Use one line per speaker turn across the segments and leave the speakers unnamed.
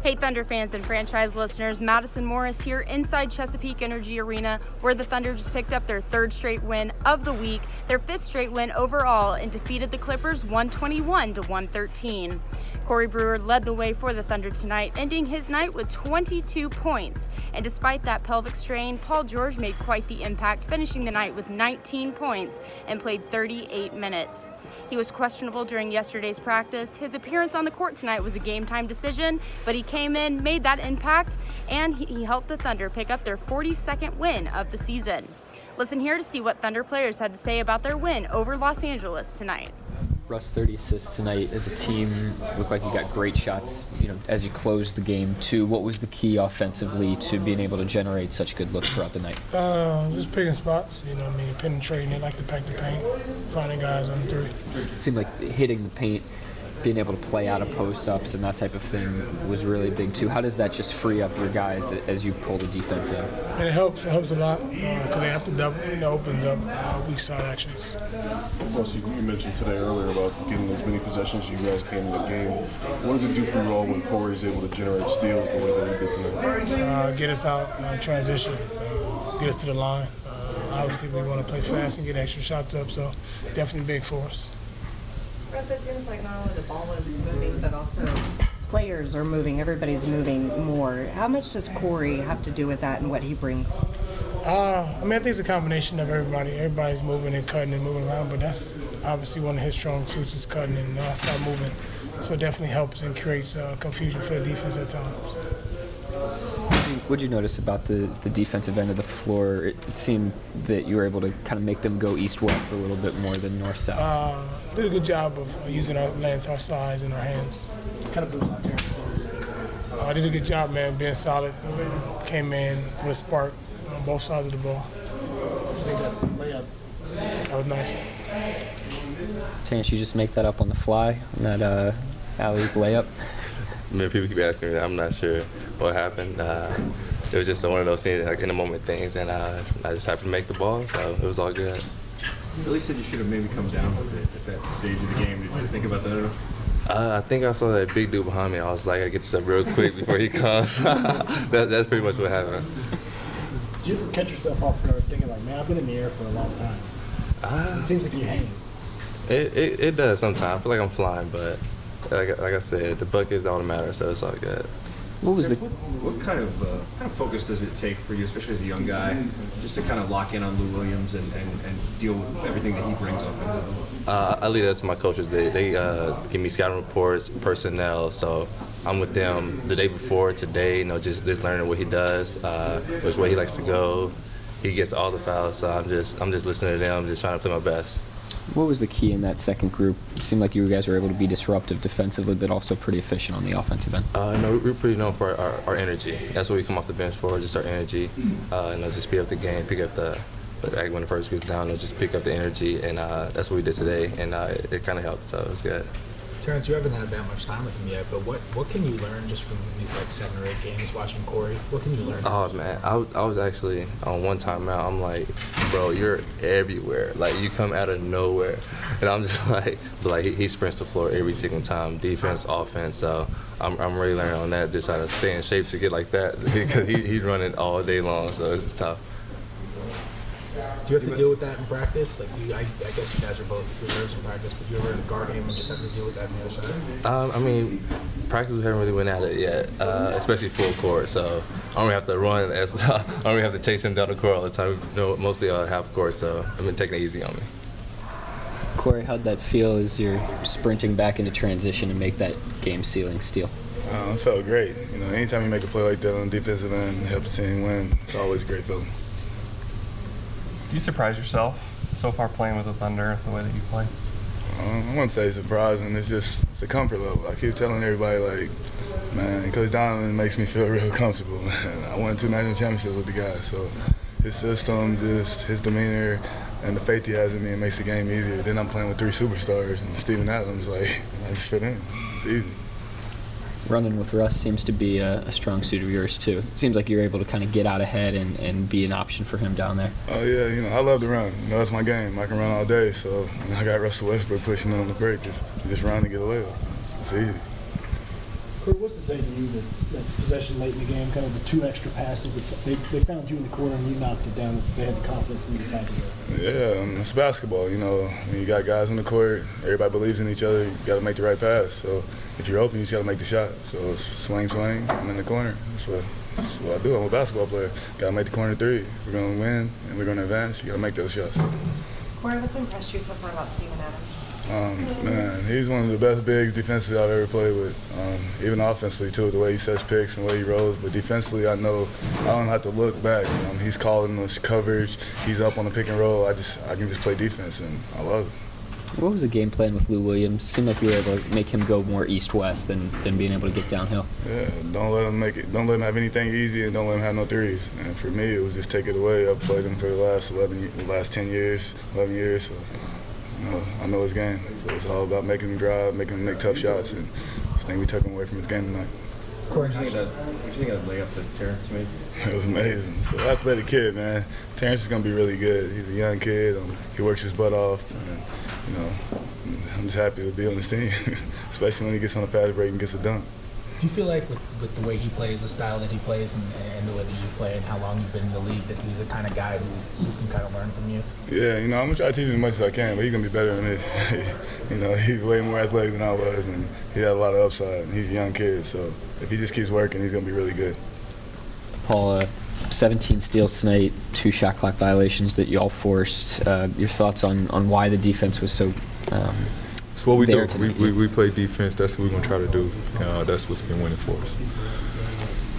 Hey Thunder fans and franchise listeners, Madison Morris here inside Chesapeake Energy Arena, where the Thunder just picked up their third straight win of the week, their fifth straight win overall, and defeated the Clippers 121-113. Corey Brewer led the way for the Thunder tonight, ending his night with 22 points. And despite that pelvic strain, Paul George made quite the impact, finishing the night with 19 points and played 38 minutes. He was questionable during yesterday's practice. His appearance on the court tonight was a game-time decision, but he came in, made that impact, and he helped the Thunder pick up their 42nd win of the season. Listen here to see what Thunder players had to say about their win over Los Angeles tonight.
Russ, 30 assists tonight as a team. Looked like you got great shots, as you closed the game too. What was the key offensively to being able to generate such good looks throughout the night?
Just picking spots, penetrating. They like to pack the paint, finding guys on the three.
It seemed like hitting the paint, being able to play out of post-ups and that type of thing was really big too. How does that just free up your guys as you pull the defense in?
And it helps a lot because they have to double. It opens up weak side actions.
Plus, you mentioned today earlier about getting as many possessions you guys can in the game. What does it do for you all when Corey is able to generate steals the way that he did tonight?
Get us out, transition, get us to the line. Obviously, we want to play fast and get extra shots up, so definitely big for us.
Russ, it seems like not only the ball is moving, but also players are moving. Everybody's moving more. How much does Corey have to do with that and what he brings?
I think it's a combination of everybody. Everybody's moving and cutting and moving around, but that's obviously one of his strong suits is cutting and outside moving. So it definitely helps and creates confusion for the defense at times.
What did you notice about the defensive end of the floor? It seemed that you were able to kind of make them go east-west a little bit more than north-south.
Did a good job of using our length, our size, and our hands.
Kind of boost out there.
I did a good job, man, being solid. Came in with a spark on both sides of the ball. That was nice.
Chance, you just make that up on the fly on that alley-oop layup?
I mean, people keep asking me that. I'm not sure what happened. It was just one of those things, like in the moment things, and I just happened to make the ball, so it was all good.
Billy said you should have maybe come down with it at that stage of the game. Did you think about that at all?
I think I saw that big dude behind me. I was like, I get this up real quick before he comes. That's pretty much what happened.
Did you ever catch yourself off guard thinking like, man, I've been in the air for a long time? It seems like you're hanging.
It does sometimes. I feel like I'm flying, but like I said, the bucket is all that matters, so it's all good.
What kind of focus does it take for you, especially as a young guy, just to kind of lock in on Lou Williams and deal with everything that he brings offensively?
I leave that to my coaches. They give me scouting reports, personnel, so I'm with them the day before, today, just learning what he does, which way he likes to go. He gets all the fouls, so I'm just listening to them, just trying to play my best.
What was the key in that second group? It seemed like you guys were able to be disruptive defensively, but also pretty efficient on the offensive end.
No, we're pretty known for our energy. That's what we come off the bench for, just our energy. Just pick up the game, pick up when the first group's down, just pick up the energy, and that's what we did today, and it kind of helped, so it was good.
Terrence, you haven't had that much time with him yet, but what can you learn just from these 7 or 8 games watching Corey? What can you learn?
Oh man, I was actually on one timeout. I'm like, bro, you're everywhere. Like you come out of nowhere, and I'm just like he sprints the floor every single time, defense, offense. So I'm really learning on that, just how to stay in shape to get like that because he's running all day long, so it's tough.
Do you have to deal with that in practice? I guess you guys are both reserves in practice, but you ever in a guard game and just have to deal with that on the other side?
Practice we haven't really went at it yet, especially full court. So I don't really have to run. I don't really have to chase him down the court all the time. Mostly half court, so I've been taking it easy on me.
Corey, how'd that feel as you're sprinting back into transition to make that game-sealing steal?
It felt great. Anytime you make a play like that on the defensive end and help the team win, it's always a great feeling.
Do you surprise yourself so far playing with the Thunder the way that you play?
I wouldn't say surprising. It's a comfort level. I keep telling everybody, man, Coach Donovan makes me feel real comfortable. I won 2 national championships with the guys, so his system, just his demeanor, and the faith he has in me, it makes the game easier. Then I'm playing with 3 superstars, and Steven Adams, I just fit in. It's easy.
Running with Russ seems to be a strong suit of yours, too. It seems like you're able to kind of get out ahead and be an option for him down there.
Oh, yeah, I love to run. That's my game. I can run all day, so I got Russell Westbrook pushing on the break. Just run and get a layup. It's easy.
Corey, what's to say to you that possession late in the game, kind of the 2 extra passes, they found you in the corner and you knocked it down. They had the confidence and you had to go.
Yeah, it's basketball. You know, when you got guys on the court, everybody believes in each other. You got to make the right pass. So if you're open, you just got to make the shot. So it's swing, I'm in the corner. That's what I do. I'm a basketball player. Got to make the corner 3. If we're going to win and we're going to advance, you got to make those shots.
Corey, what's impressed you so far about Steven Adams?
Man, he's one of the best bigs defensively I've ever played with. Even offensively too, the way he sets picks and the way he rolls. But defensively, I know I don't have to look back. He's calling us coverage. He's up on the pick and roll. I can just play defense, and I love it.
What was the game plan with Lou Williams? Seemed like you were able to make him go more east-west than being able to get downhill.
Yeah, don't let him make it. Don't let him have anything easy, and don't let him have no threes. And for me, it was just take it away. I've played him for the last 10 years, 11 years. So. I know his game, so it's all about making him drive, making him make tough shots, and I think we took him away from his game tonight.
What do you think of that layup that Terrence made?
It was amazing. So athletic kid, man. Terrence is gonna be really good. He's a young kid. He works his butt off, and I'm just happy to be on this team, especially when he gets on the fast break and gets a dunk.
Do you feel like with the way he plays, the style that he plays, and the way that you play, and how long you've been in the league, that he's the kind of guy who can kind of learn from you?
Yeah, I'm gonna try to teach him as much as I can, but he's gonna be better than me. He's way more athletic than I was, and he had a lot of upside. And he's a young kid, so if he just keeps working, he's gonna be really good.
Paul, 17 steals tonight, 2 shot clock violations that you all forced. Your thoughts on why the defense was so
It's what we do.
tonight?
We play defense. That's what we're going to try to do. That's what's been winning for us.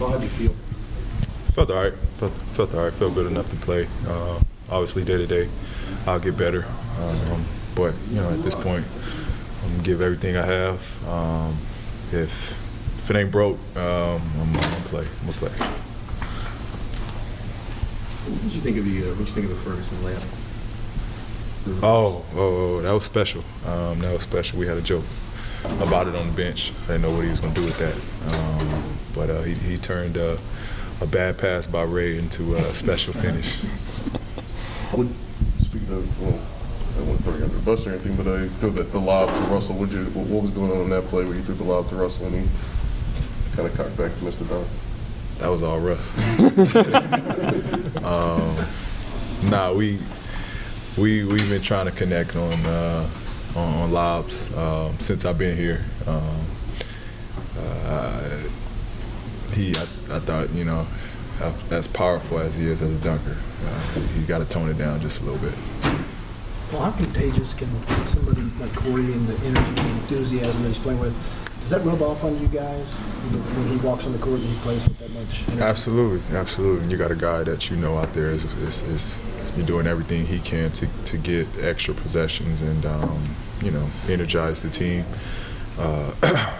How did you feel?
Felt all right. Felt all right. Felt good enough to play. Obviously, day to day, I'll get better. But at this point, I'm gonna give everything I have. If it ain't broke, I'm gonna play.
What did you think of the Ferguson layup?
Oh, that was special. That was special. We had a joke about it on the bench. I didn't know what he was going to do with that. But he turned a bad pass by Ray into a special finish.
Speaking of, I don't want to throw you under the bus or anything, but I threw the lob to Russell. What was going on in that play where you threw the lob to Russell and he kind of cocked back to Mr. Don?
That was all Russ. We've been trying to connect on lobs since I've been here. I thought, as powerful as he is as a dunker, he got to tone it down just a little bit.
Well, how contagious can somebody like Corey and the energy and enthusiasm that he's playing with, does that rub off on you guys when he walks on the court and he plays with that much energy?
Absolutely. And you got a guy that out there is doing everything he can to get extra possessions and energize the team.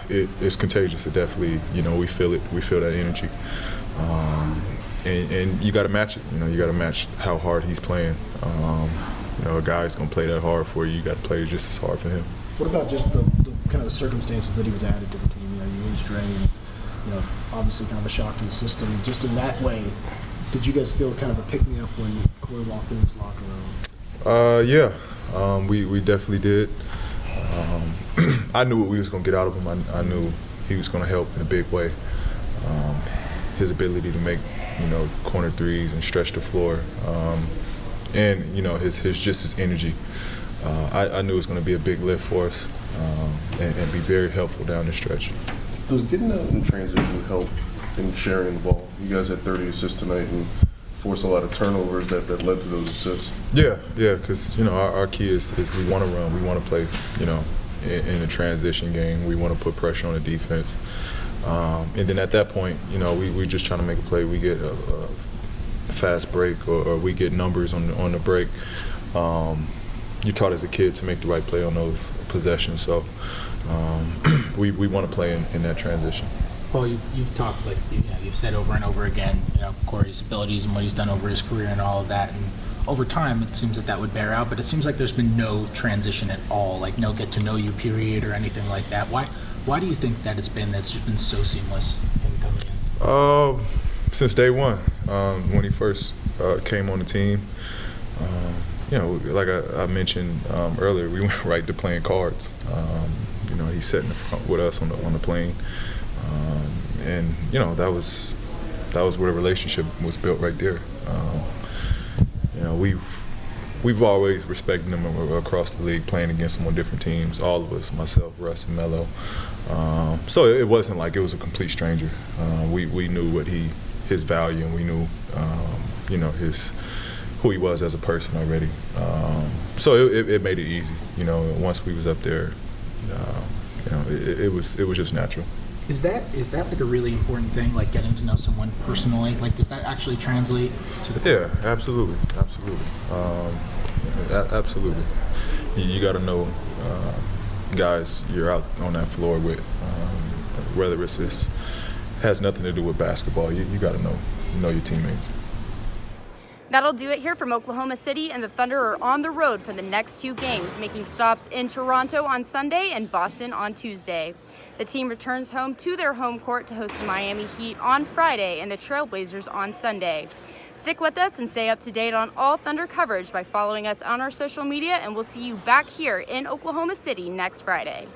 It's contagious. It definitely, we feel it. We feel that energy, and you got to match it. You got to match how hard he's playing. A guy's gonna play that hard for you. You got to play just as hard for him.
What about just the kind of the circumstances that he was added to the team? You lose Dre, obviously kind of a shock to the system. Just in that way, did you guys feel kind of a pick-me-up when Corey walked in his locker room?
Yeah, we definitely did. I knew what we was gonna get out of him. I knew he was gonna help in a big way. His ability to make corner threes and stretch the floor, and his energy. I knew it was going to be a big lift for us and be very helpful down the stretch.
Does getting out in transition help in sharing the ball? You guys had 30 assists tonight and forced a lot of turnovers that led to those assists.
Yeah, because our key is we want to run, we want to play, in a transition game. We want to put pressure on the defense, and then at that point, we just trying to make a play. We get a fast break or we get numbers on the break. You taught as a kid to make the right play on those possessions, so we want to play in that transition.
Paul, you've talked, you've said over and over again, Corey's abilities and what he's done over his career and all of that, and over time it seems that would bear out, but it seems like there's been no transition at all, like no get to know you period or anything like that. Why do you think that's just been so seamless him coming in?
Since day one, when he first came on the team. Like I mentioned earlier, we went right to playing cards. He sat in the front with us on the plane. And you know, that was where the relationship was built right there. You know, we've always respected them across the league, playing against them on different teams. All of us, myself, Russ, and Melo. So it wasn't like it was a complete stranger. We knew what his value, and we knew you know, who he was as a person already. So it made it easy. You know, once we was up there, you know, it was just natural.
Is that like a really important thing, like getting to know someone personally? Like, does that actually translate to the court?
Yeah, absolutely. Absolutely. You got to know guys you're out on that floor with, whether it's this has nothing to do with basketball. You got to know your teammates.
That'll do it here from Oklahoma City, and the Thunder are on the road for the next 2 games, making stops in Toronto on Sunday and Boston on Tuesday. The team returns home to their home court to host the Miami Heat on Friday and the Trailblazers on Sunday. Stick with us and stay up to date on all Thunder coverage by following us on our social media, and we'll see you back here in Oklahoma City next Friday.